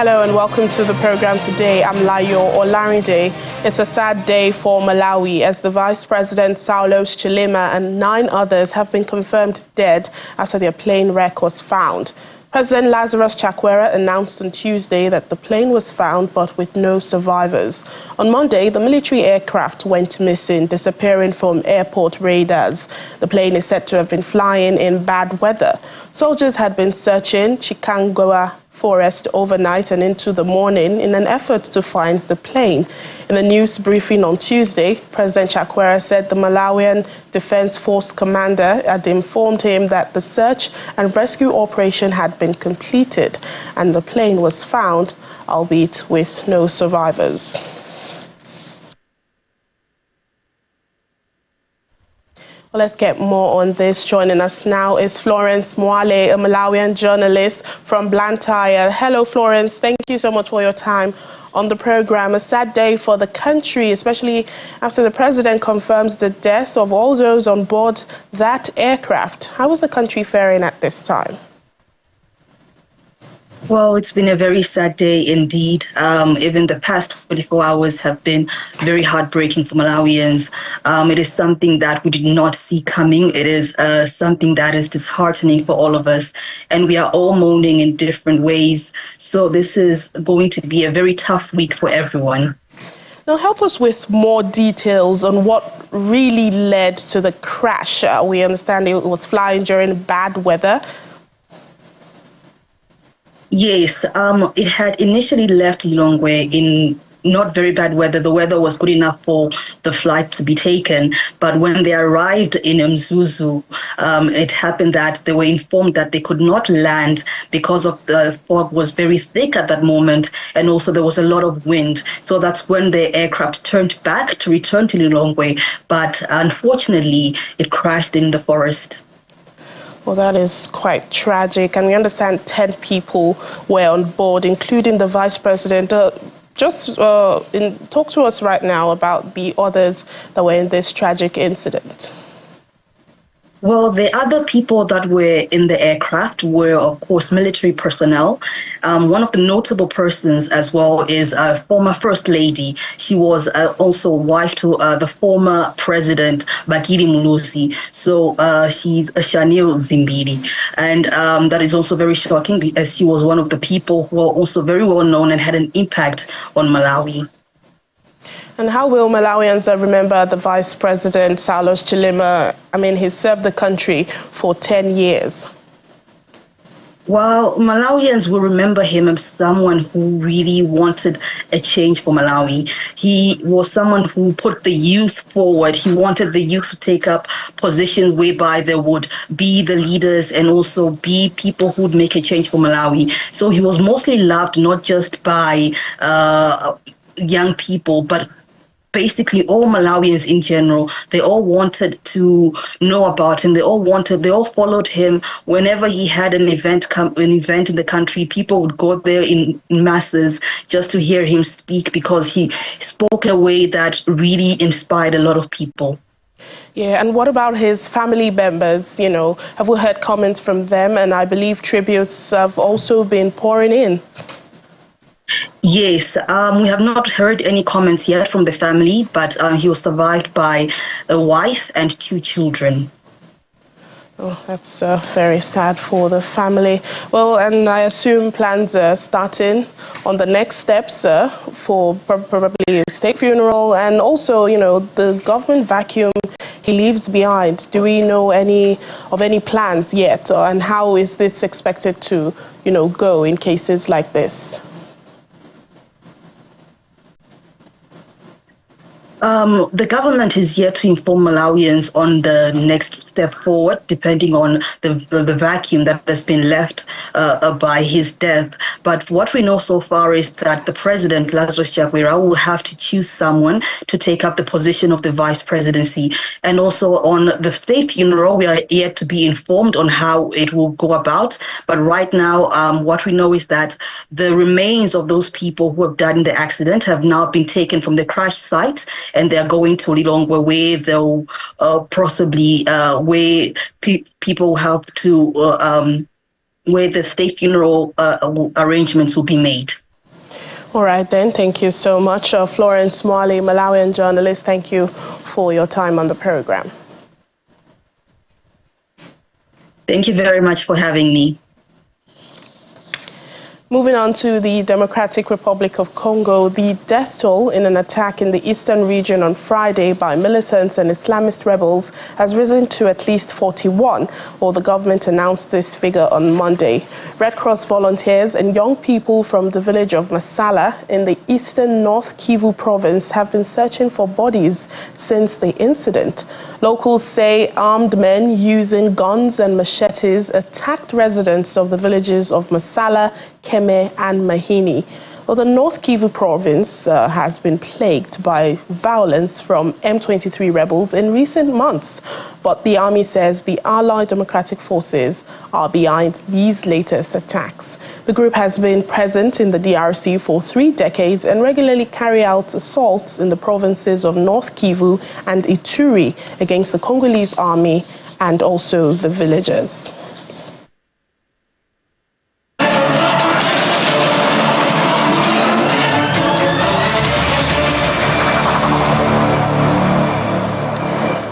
Hello and welcome to the program today. I'm Layo Olarinde. It's a sad day for Malawi as the Vice President Saulos, Chilima and 9 others have been confirmed dead after their plane wreck was found. President Lazarus Chakwera announced on Tuesday that the plane was found but with no survivors. On Monday, the military aircraft went missing, disappearing from airport radars. The plane is said to have been flying in bad weather. Soldiers had been searching Jigawa forest overnight and into the morning in an effort to find the plane. In a news briefing on Tuesday, President Chakwera said the Malawian Defense Force commander had informed him that the search and rescue operation had been completed and the plane was found, albeit with no survivors. Well, let's get more on this. Joining us now is Florence Mwale, a Malawian journalist from Blantyre. Hello, Florence. Thank you so much for your time on the program. A sad day for the country, especially after the president confirms the deaths of all those on board that aircraft. How is the country faring at this time? Well, it's been a very sad day indeed. Even the past 24 hours have been very heartbreaking for Malawians. It is something that we did not see coming. It is something that is disheartening for all of us. And we are all mourning in different ways. So this is going to be a very tough week for everyone. Now, help us with more details on what really led to the crash. We understand it was flying during bad weather. Yes, it had initially left Lilongwe in not very bad weather. The weather was good enough for the flight to be taken. But when they arrived in Mzuzu, it happened that they were informed that they could not land because of the fog was very thick at that moment. And also there was a lot of wind. So that's when the aircraft turned back to return to Lilongwe. But unfortunately, it crashed in the forest. Well, that is quite tragic. And we understand 10 people were on board, including the vice president. Talk to us right now about the others that were in this tragic incident. Well, the other people that were in the aircraft were, of course, military personnel. One of the notable persons as well is a former First Lady. She was also wife to the former President, Bakiri Mulusi. So she's a Shanil Zimbiri. And that is also very shocking as she was one of the people who are also very well known and had an impact on Malawi. And how will Malawians remember the Vice President, Saulos Chilima? I mean, he served the country for 10 years. Well, Malawians will remember him as someone who really wanted a change for Malawi. He was someone who put the youth forward. He wanted the youth to take up positions whereby they would be the leaders and also be people who would make a change for Malawi. So he was mostly loved not just by young people, but basically all Malawians in general. They all wanted to know about him. They all followed him. Whenever he had an event in the country, people would go there in masses just to hear him speak because he spoke in a way that really inspired a lot of people. Yeah, and what about his family members? You know, have we heard comments from them? And I believe tributes have also been pouring in. Yes, we have not heard any comments yet from the family, but he was survived by a wife and 2 children. Oh, that's very sad for the family. Well, and I assume plans are starting on the next steps for probably a state funeral and also, you know, the government vacuum he leaves behind. Do we know any plans yet? And how is this expected to, you know, go in cases like this? The government is yet to inform Malawians on the next step forward, depending on the vacuum that has been left by his death. But what we know so far is that the president, Lazarus Chakwera, will have to choose someone to take up the position of the vice presidency. And also on the state funeral, we are yet to be informed on how it will go about. But right now, what we know is that the remains of those people who have died in the accident have now been taken from the crash site, and they're going to Lilongwe, where they'll possibly where people have to where the state funeral arrangements will be made. All right, then. Thank you so much. Florence Mwale, Malawian journalist, thank you for your time on the program. Thank you very much for having me. Moving on to the Democratic Republic of Congo, the death toll in an attack in the eastern region on Friday by militants and Islamist rebels has risen to at least 41, while the government announced this figure on Monday. Red Cross volunteers and young people from the village of Masala in the eastern North Kivu province have been searching for bodies since the incident. Locals say armed men using guns and machetes attacked residents of the villages of Masala, Keme and Mahini. Well, the North Kivu province has been plagued by violence from M23 rebels in recent months, but the army says the Allied Democratic Forces are behind these latest attacks. The group has been present in the DRC for 3 decades and regularly carry out assaults in the provinces of North Kivu and Ituri against the Congolese army and also the villagers.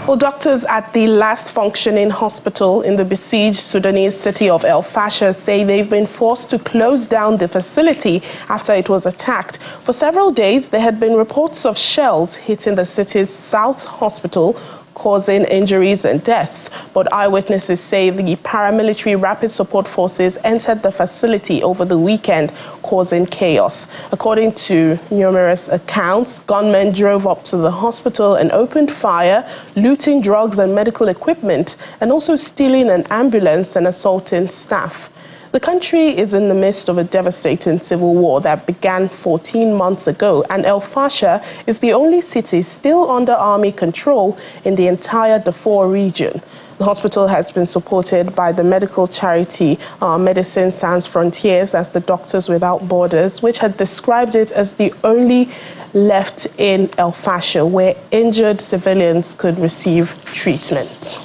Well, doctors at the last functioning hospital in the besieged Sudanese city of El Fasher say they've been forced to close down the facility after it was attacked. For several days, there had been reports of shells hitting the city's South Hospital, causing injuries and deaths. But eyewitnesses say the paramilitary rapid support forces entered the facility over the weekend, causing chaos. According to numerous accounts, gunmen drove up to the hospital and opened fire, looting drugs and medical equipment, and also stealing an ambulance and assaulting staff. The country is in the midst of a devastating civil war that began 14 months ago, and El Fasher is the only city still under army control in the entire Darfur region. The hospital has been supported by the medical charity Médecins Sans Frontières as the Doctors Without Borders, which had described it as the only left in El Fasher where injured civilians could receive treatment.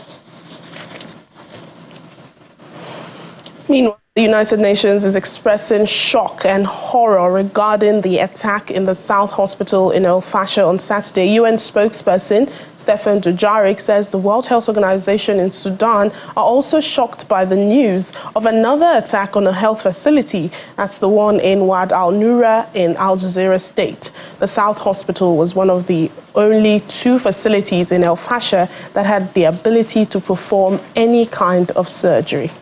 Meanwhile, the United Nations is expressing shock and horror regarding the attack in the South Hospital in El Fasher on Saturday. UN spokesperson Stephen Dujarric says the World Health Organization in Sudan are also shocked by the news of another attack on a health facility. That's the one in Wad al-Nura in Al Jazeera state. The South Hospital was one of the only 2 facilities in El Fasher that had the ability to perform any kind of surgery.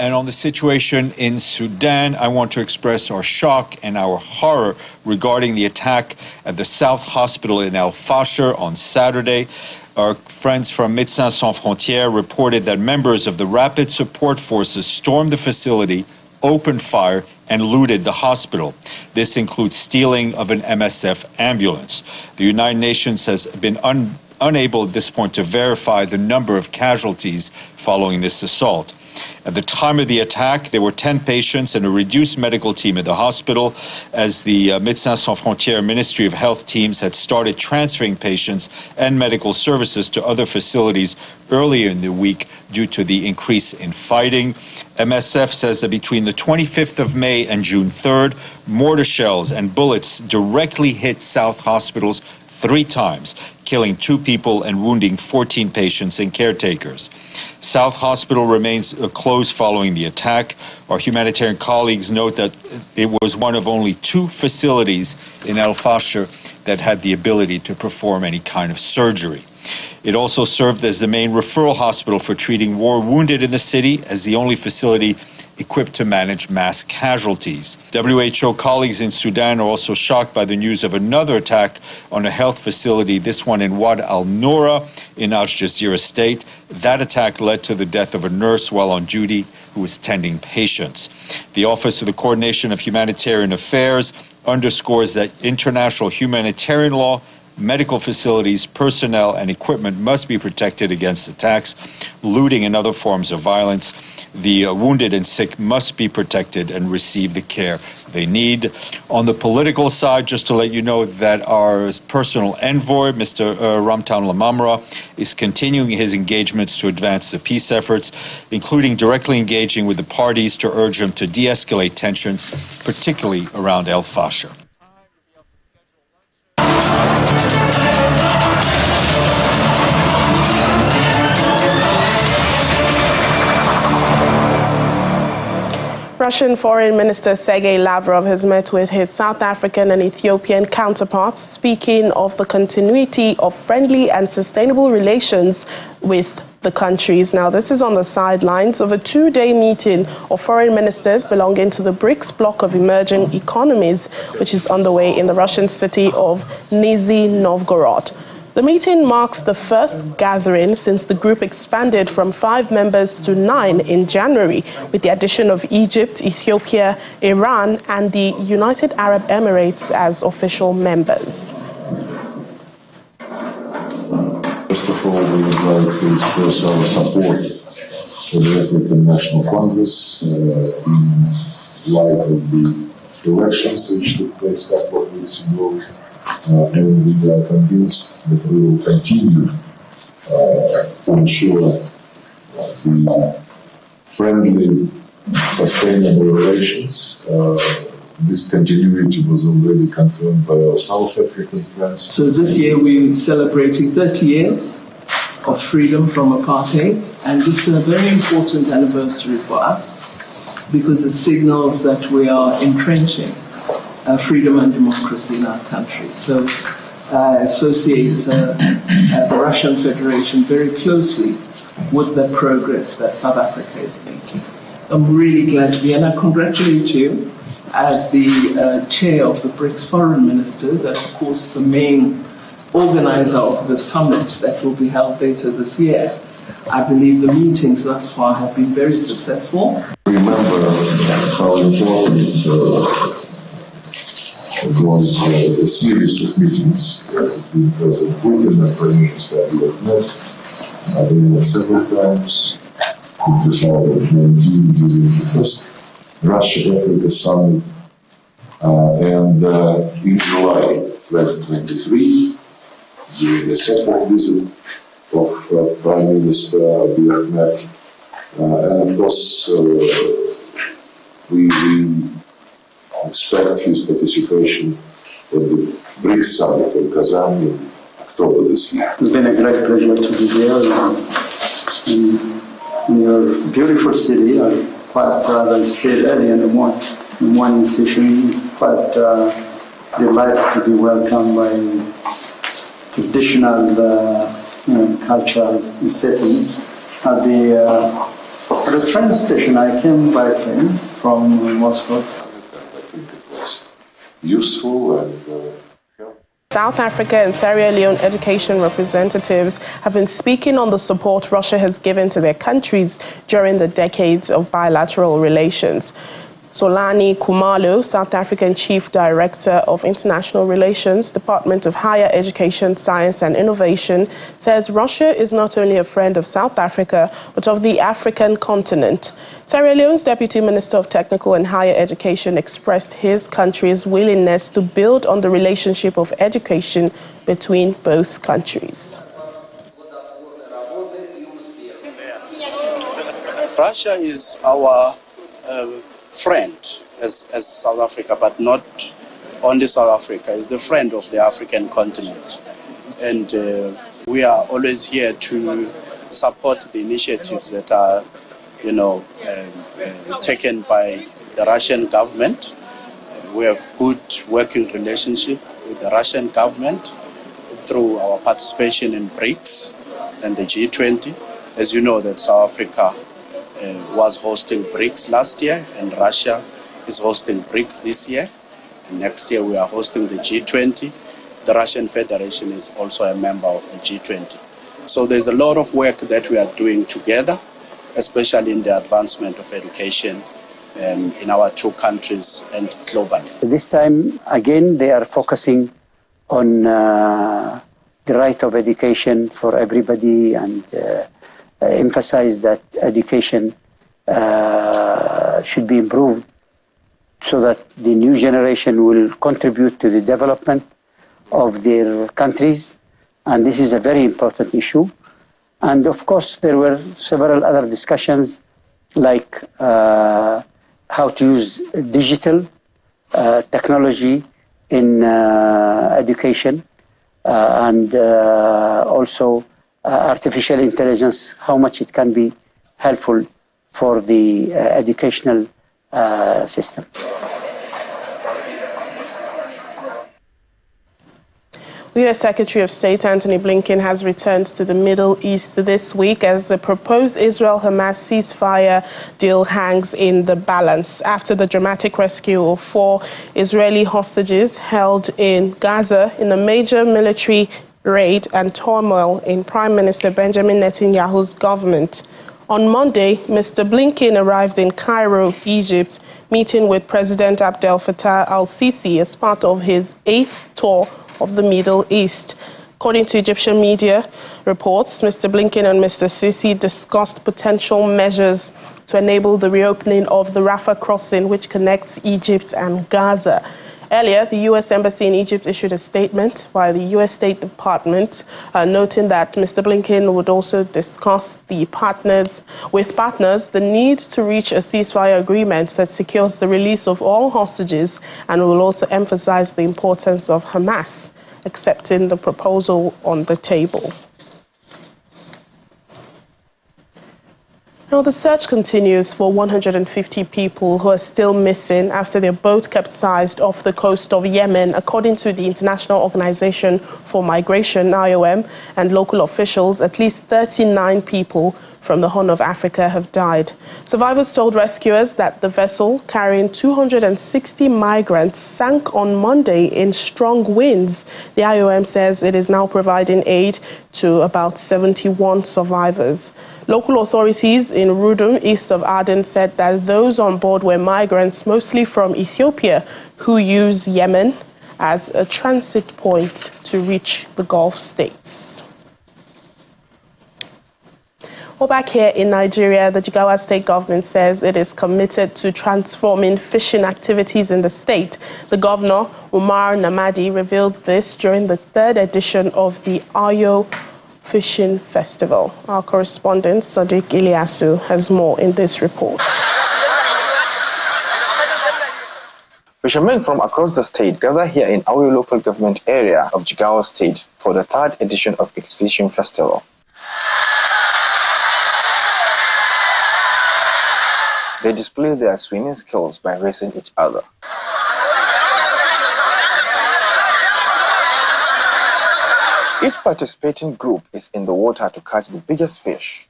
And on the situation in Sudan, I want to express our shock and our horror regarding the attack at the South Hospital in El Fasher on Saturday. Our friends from Médecins Sans Frontières reported that members of the Rapid Support Forces stormed the facility, opened fire, and looted the hospital. This includes stealing of an MSF ambulance. The United Nations has been unable at this point to verify the number of casualties following this assault. At the time of the attack, there were 10 patients and a reduced medical team at the hospital, as the Médecins Sans Frontières Ministry of Health teams had started transferring patients and medical services to other facilities earlier in the week due to the increase in fighting. MSF says that between the 25th of May and June 3rd, mortar shells and bullets directly hit South Hospitals 3 times, killing 2 people and wounding 14 patients and caretakers. South Hospital remains closed following the attack. Our humanitarian colleagues note that it was one of only 2 facilities in El Fasher that had the ability to perform any kind of surgery. It also served as the main referral hospital for treating war wounded in the city, as the only facility equipped to manage mass casualties. WHO colleagues in Sudan are also shocked by the news of another attack on a health facility, this one in Wad al-Nura in Al Jazeera state. That attack led to the death of a nurse while on duty who was tending patients. The Office of the Coordination of Humanitarian Affairs underscores that international humanitarian law medical facilities, personnel, and equipment must be protected against attacks, looting, and other forms of violence. The wounded and sick must be protected and receive the care they need. On the political side, just to let you know that our personal envoy, Mr. Ramtown Lamamra, is continuing his engagements to advance the peace efforts, including directly engaging with the parties to urge them to de-escalate tensions, particularly around El Fasher. Russian Foreign Minister Sergei Lavrov has met with his South African and Ethiopian counterparts, speaking of the continuity of friendly and sustainable relations with the countries. Now, this is on the sidelines of a two-day meeting of foreign ministers belonging to the BRICS bloc of emerging economies, which is underway in the Russian city of Nizhny Novgorod. The meeting marks the first gathering since the group expanded from 5 members to 9 in January, with the addition of Egypt, Ethiopia, Iran, and the United Arab Emirates as official members. First of all, we would like to express our support for the African National Congress in light of the elections which took place a couple of weeks ago. And we are convinced that we will continue to ensure the friendly, sustainable relations. This continuity was already confirmed by our South African friends. So this year we're celebrating 30 years of freedom from apartheid, and this is a very important anniversary for us because it signals that we are entrenching freedom and democracy in our country. So I associate the Russian Federation very closely with the progress that South Africa is making. I'm really glad to be, and I congratulate you as the chair of the BRICS foreign ministers, and of course the main organizer of the summit that will be held later this year. I believe the meetings thus far have been very successful. Remember how important it was a series of meetings between President Putin and Prime Minister Abiy Ahmed. They met several times in 2019 during the first Russia-Africa summit, and in July 2023 during the second visit of Prime Minister Abiy Ahmed, and of course we expect his participation in the BRICS summit in Kazan in October this year. It's been a great pleasure to be here in your beautiful city. I'm quite, as I said earlier in the morning session, quite delighted to be welcomed by traditional cultural setting. At the train station, I came by train from Moscow. Useful and South Africa and Sierra Leone education representatives have been speaking on the support Russia has given to their countries during the decades of bilateral relations. Solani Khumalo, South African Chief Director of International Relations, Department of Higher Education, Science and Innovation, says Russia is not only a friend of South Africa, but of the African continent. Sierra Leone's Deputy Minister of Technical and Higher Education expressed his country's willingness to build on the relationship of education between both countries. Russia is our friend as South Africa, but not only South Africa, is the friend of the African continent. And we are always here to support the initiatives that are, taken by the Russian government. We have good working relationship with the Russian government through our participation in BRICS and the G20. As you know, that South Africa was hosting BRICS last year, and Russia is hosting BRICS this year. And next year we are hosting the G20. The Russian Federation is also a member of the G20. So there's a lot of work that we are doing together, especially in the advancement of education in our two countries and globally. This time, again, they are focusing on the right of education for everybody, and emphasize that education should be improved so that the new generation will contribute to the development of their countries. And this is a very important issue. And of course, there were several other discussions like how to use digital technology in education and also artificial intelligence, how much it can be helpful for the educational system. U.S. Secretary of State Antony Blinken has returned to the Middle East this week as the proposed Israel-Hamas ceasefire deal hangs in the balance after the dramatic rescue of 4 Israeli hostages held in Gaza in a major military raid and turmoil in Prime Minister Benjamin Netanyahu's government. On Monday, Mr. Blinken arrived in Cairo, Egypt, meeting with President Abdel Fattah al-Sisi as part of his 8th tour of the Middle East. According to Egyptian media reports, Mr. Blinken and Mr. Sisi discussed potential measures to enable the reopening of the Rafah crossing, which connects Egypt and Gaza. Earlier, the U.S. Embassy in Egypt issued a statement by the U.S. State Department noting that Mr. Blinken would also discuss with partners the need to reach a ceasefire agreement that secures the release of all hostages, and will also emphasize the importance of Hamas accepting the proposal on the table. Now, the search continues for 150 people who are still missing after their boat capsized off the coast of Yemen, according to the International Organization for Migration, IOM, and local officials. At least 39 people from the Horn of Africa have died. Survivors told rescuers that the vessel carrying 260 migrants sank on Monday in strong winds. The IOM says it is now providing aid to about 71 survivors. Local authorities in Rudum, east of Aden, said that those on board were migrants, mostly from Ethiopia, who use Yemen as a transit point to reach the Gulf states. Well, back here in Nigeria, the Jigawa state government says it is committed to transforming fishing activities in the state. The governor, Umar Namadi, reveals this during the 3rd edition of the Ayo Fishing Festival. Our correspondent, Sadiq Ilyasu, has more in this report. Fishermen from across the state gather here in our local government area of Jigawa State for the 3rd edition of its fishing festival. They display their swimming skills by racing each other. Each participating group is in the water to catch the biggest fish.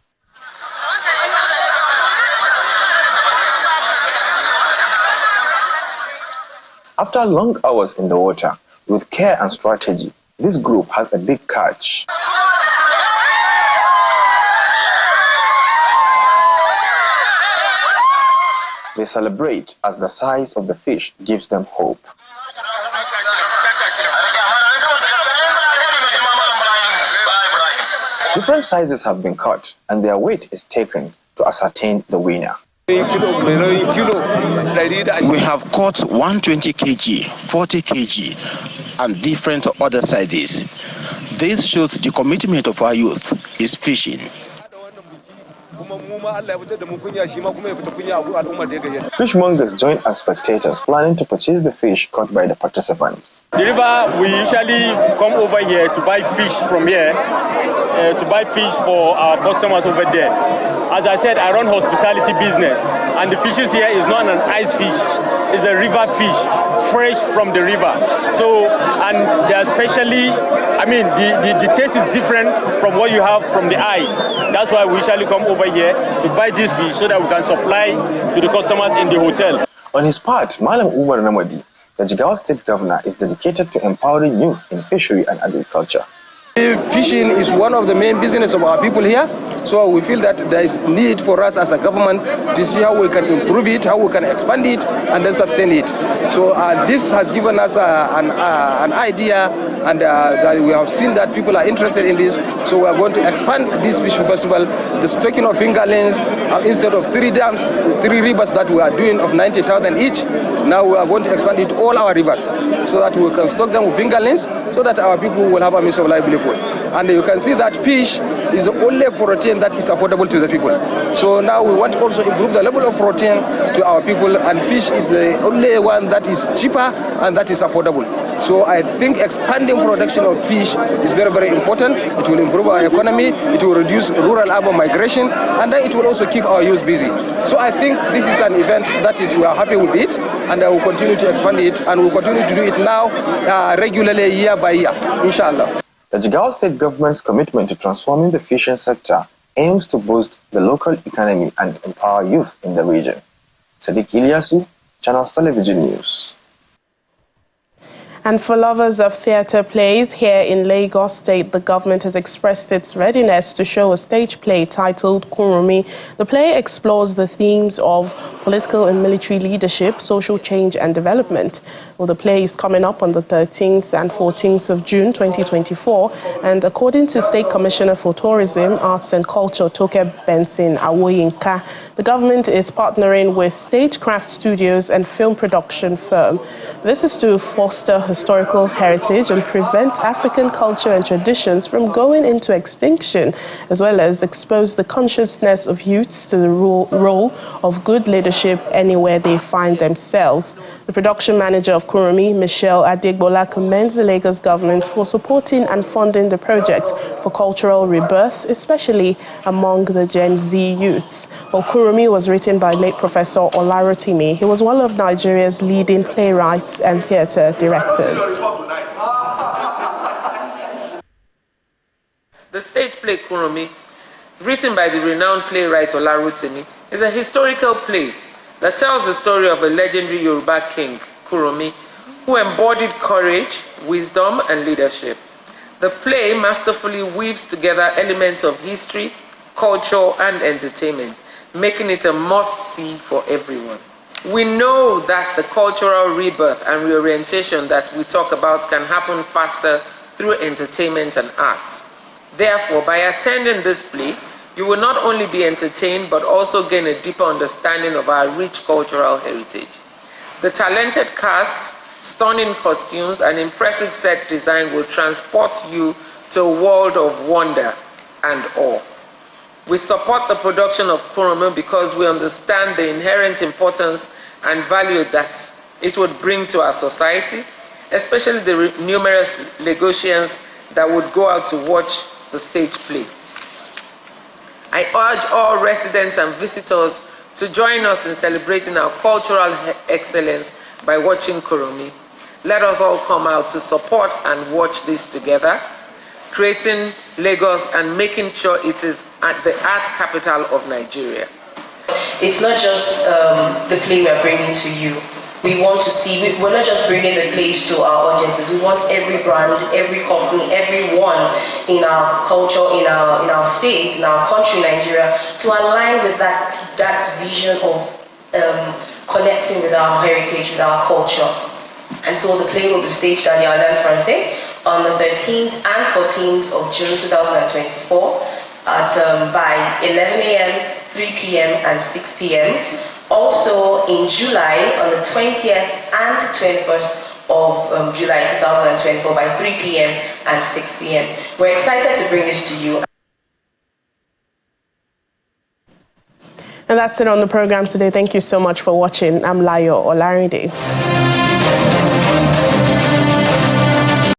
After long hours in the water, with care and strategy, this group has a big catch. They celebrate as the size of the fish gives them hope. Different sizes have been caught, and their weight is taken to ascertain the winner. We have caught 120 kg, 40 kg, and different other sizes. This shows the commitment of our youth is fishing. Fishmongers join as spectators, planning to purchase the fish caught by the participants. The river, we usually come over here to buy fish from here, to buy fish for our customers over there. As I said, I run hospitality business, and the fishes here is not an ice fish, it's a river fish, fresh from the river. So, and they're especially, I mean, the taste is different from what you have from the ice. That's why we usually come over here to buy this fish so that we can supply to the customers in the hotel. On his part, Malam Umar Namadi, the Jigawa State Governor, is dedicated to empowering youth in fishery and agriculture. Fishing is one of the main business of our people here. So we feel that there is need for us as a government to see how we can improve it, how we can expand it, and then sustain it. So this has given us an idea, and that we have seen that people are interested in this. So we are going to expand this fishing festival. The stocking of fingerlings, instead of 3 dams, 3 rivers that we are doing of 90,000 each, now we are going to expand it to all our rivers, so that we can stock them with fingerlings, so that our people will have a means of livelihood. And you can see that fish is the only protein that is affordable to the people. So now we want to also improve the level of protein to our people, and fish is the only one that is cheaper and that is affordable. So I think expanding production of fish is very, very important. It will improve our economy, it will reduce rural-urban migration, and then it will also keep our youth busy. So I think this is an event that is, we are happy with it, and I will continue to expand it, and we'll continue to do it now regularly, year by year, inshallah. The Jigawa state government's commitment to transforming the fishing sector aims to boost the local economy and empower youth in the region. Sadiq Ilyasu, Channels Television News. And for lovers of theatre plays, here in Lagos State, the government has expressed its readiness to show a stage play titled Kurunmi. The play explores the themes of political and military leadership, social change and development. Well, the play is coming up on the 13th and 14th of June 2024, and according to State Commissioner for Tourism, Arts and Culture, Toke Benson Awoyinka, the government is partnering with Stagecraft Studios and film production firm. This is to foster historical heritage and prevent African culture and traditions from going into extinction, as well as expose the consciousness of youths to the role of good leadership anywhere they find themselves. The production manager of Kurunmi, Michelle Adegbola, commends the Lagos government for supporting and funding the project for cultural rebirth, especially among the Gen Z youths. Well, Kurunmi was written by late Professor Olarotimi. He was one of Nigeria's leading playwrights and theatre directors. The stage play Kurunmi, written by the renowned playwright Olarotimi, is a historical play that tells the story of a legendary Yoruba king, Kurunmi, who embodied courage, wisdom, and leadership. The play masterfully weaves together elements of history, culture, and entertainment, making it a must-see for everyone. We know that the cultural rebirth and reorientation that we talk about can happen faster through entertainment and arts. Therefore, by attending this play, you will not only be entertained, but also gain a deeper understanding of our rich cultural heritage. The talented cast, stunning costumes, and impressive set design will transport you to a world of wonder and awe. We support the production of Kurunmi because we understand the inherent importance and value that it would bring to our society, especially the numerous Lagosians that would go out to watch the stage play. I urge all residents and visitors to join us in celebrating our cultural excellence by watching Kurunmi. Let us all come out to support and watch this together, creating Lagos and making sure it is at the art capital of Nigeria. It's not just the play we are bringing to you. We want to see, we're not just bringing the plays to our audiences. We want every brand, every company, everyone in our culture, in our state, in our country, Nigeria, to align with that vision of connecting with our heritage, with our culture. And so the play will be staged at the Alliance Française on the 13th and 14th of June 2024 at by 11 a.m., 3 p.m. and 6 p.m. Also in July on the 20th and 21st of July 2024 by 3 p.m. and 6 p.m. We're excited to bring this to you. And that's it on the program today. Thank you so much for watching. I'm Layo Olarinde.